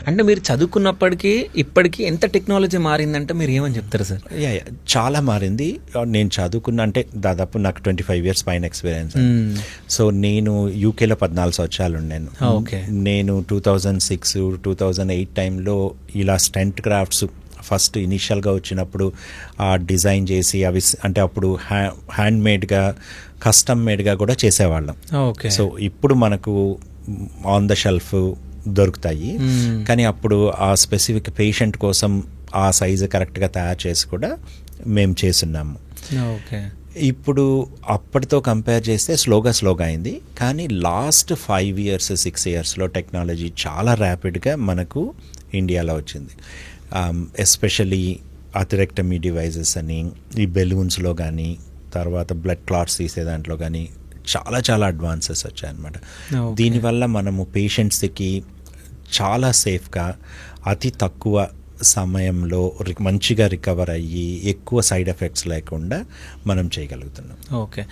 అంటే మీరు చదువుకున్నప్పటికీ ఇప్పటికీ ఎంత టెక్నాలజీ మారిందంటే మీరు ఏమని చెప్తారు సార్? యా చాలా మారింది. నేను చదువుకున్న అంటే దాదాపు నాకు 25 years పైన ఎక్స్పీరియన్స్. సో నేను యూకేలో 14 సంవత్సరాలు ఉన్నాను. ఓకే. నేను 2006 2008 టైంలో ఇలా స్టెంట్ క్రాఫ్ట్స్ ఫస్ట్ ఇనీషియల్గా వచ్చినప్పుడు డిజైన్ చేసి అవి అంటే అప్పుడు హ్యాండ్ మేడ్గా కస్టమ్ మేడ్గా కూడా చేసేవాళ్ళం. ఓకే. సో ఇప్పుడు మనకు ఆన్ ద షెల్ఫ్ దొరుకుతాయి, కానీ అప్పుడు ఆ స్పెసిఫిక్ పేషెంట్ కోసం ఆ సైజు కరెక్ట్గా తయారు చేసి కూడా మేము చేస్తున్నాము. ఓకే. ఇప్పుడు అప్పటితో కంపేర్ చేస్తే స్లోగా అయింది, కానీ లాస్ట్ 5 years 6 yearsలో టెక్నాలజీ చాలా ర్యాపిడ్గా మనకు ఇండియాలో వచ్చింది. ఎస్పెషలీ అథెరెక్టమీ డివైజెస్ అని ఈ బెలూన్స్లో కానీ తర్వాత బ్లడ్ క్లాట్స్ తీసే దాంట్లో కానీ చాలా అడ్వాన్సెస్ వచ్చాయన్నమాట. దీనివల్ల మనము పేషెంట్స్కి చాలా సేఫ్గా అతి తక్కువ సమయంలో మంచిగా రికవర్ అయ్యి ఎక్కువ సైడ్ ఎఫెక్ట్స్ లేకుండా మనం చేయగలుగుతున్నాం. ఓకే.